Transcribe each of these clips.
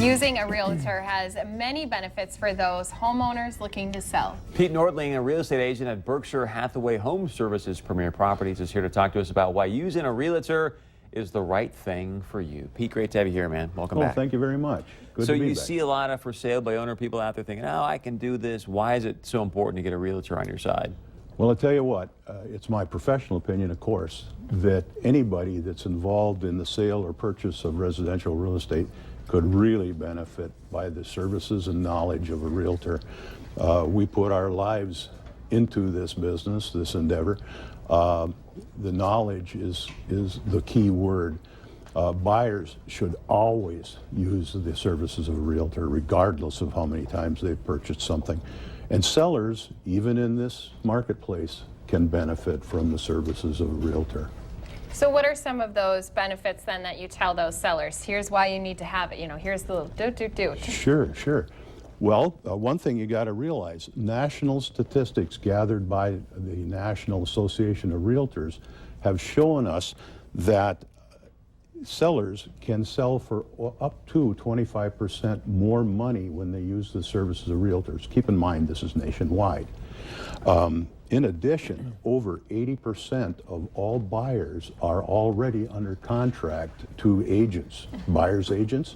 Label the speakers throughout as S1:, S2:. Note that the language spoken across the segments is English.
S1: Using a realtor has many benefits for those homeowners looking to sell.
S2: Pete Nordling, a real estate agent at Berkshire Hathaway Home Services Premier Properties, is here to talk to us about why using a realtor is the right thing for you. Pete, great to have you here, man. Welcome back.
S3: Thank you very much. Good
S2: So
S3: to be
S2: you
S3: back.
S2: see a lot of for sale by owner people out there thinking, oh, I can do this. Why is it so important to get a realtor on your side?
S3: Well, I'll tell you what, it's my professional opinion, of course, that anybody that's involved in the sale or purchase of residential real estate could really benefit by the services and knowledge of a realtor. We put our lives into this business, this endeavor. The knowledge is the key word. Buyers should always use the services of a realtor, regardless of how many times they've purchased something. And sellers, even in this marketplace, can benefit from the services of a realtor.
S1: So what are some of those benefits then that you tell those sellers? Here's why you need to have it. You know, here's the little do.
S3: Sure. Well, one thing you got to realize, national statistics gathered by the National Association of Realtors have shown us that sellers can sell for up to 25% more money when they use the services of realtors. Keep in mind, this is nationwide. In addition, over 80% of all buyers are already under contract to agents, buyer's agents.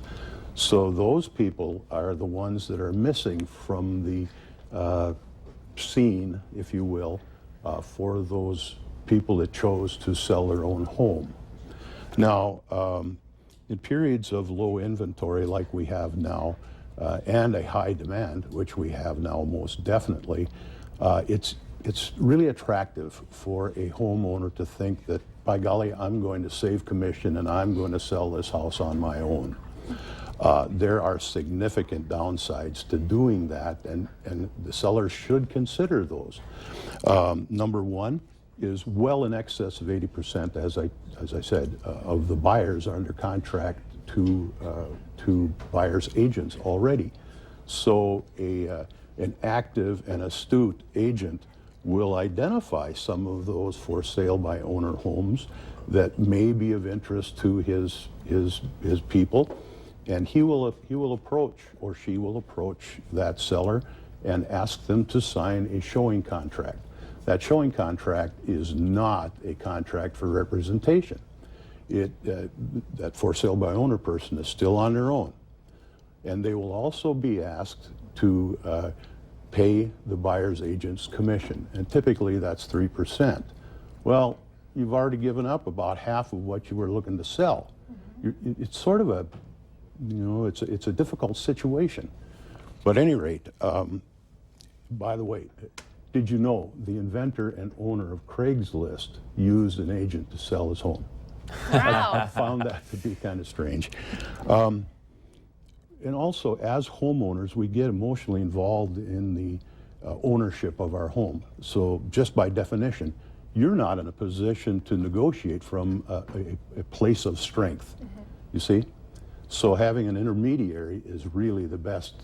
S3: So those people are the ones that are missing from the scene, if you will, for those people that chose to sell their own home. Now, in periods of low inventory like we have now, and a high demand, which we have now most definitely, it's really attractive for a homeowner to think that, by golly, I'm going to save commission and I'm going to sell this house on my own. There are significant downsides to doing that, and the seller should consider those. Number one is well in excess of 80%, as I said, of the buyers are under contract to buyers agents already. So an active and astute agent will identify some of those for sale by owner homes that may be of interest to his people, and he will approach, or she will approach, that seller and ask them to sign a showing contract. That showing contract is not a contract for representation. That for sale by owner person is still on their own, and they will also be asked to pay the buyer's agent's commission, and typically that's 3%. Well, you've already given up about half of what you were looking to sell. It's sort of a, it's a difficult situation. But at any rate, by the way, did you know the inventor and owner of Craigslist used an agent to sell his home?
S1: Wow.
S3: I found that to be kind of strange. And also, as homeowners, we get emotionally involved in the ownership of our home. So just by definition, you're not in a position to negotiate from a place of strength, you see? So having an intermediary is really the best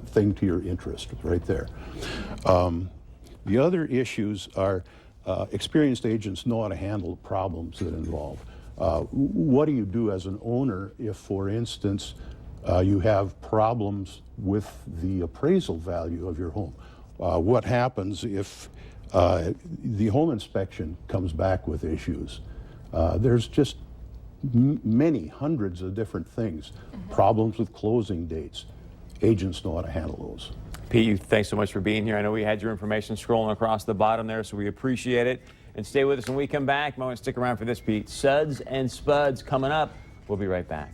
S3: thing to your interest right there. The other issues are experienced agents know how to handle the problems that involve. What do you do as an owner if, for instance, you have problems with the appraisal value of your home? What happens if the home inspection comes back with issues? There's just many hundreds of different things. Problems with closing dates. Agents know how to handle those.
S2: Pete, thanks so much for being here. I know we had your information scrolling across the bottom there, so we appreciate it. And stay with us when we come back. Stick around for this, Pete. Suds and Spuds coming up. We'll be right back.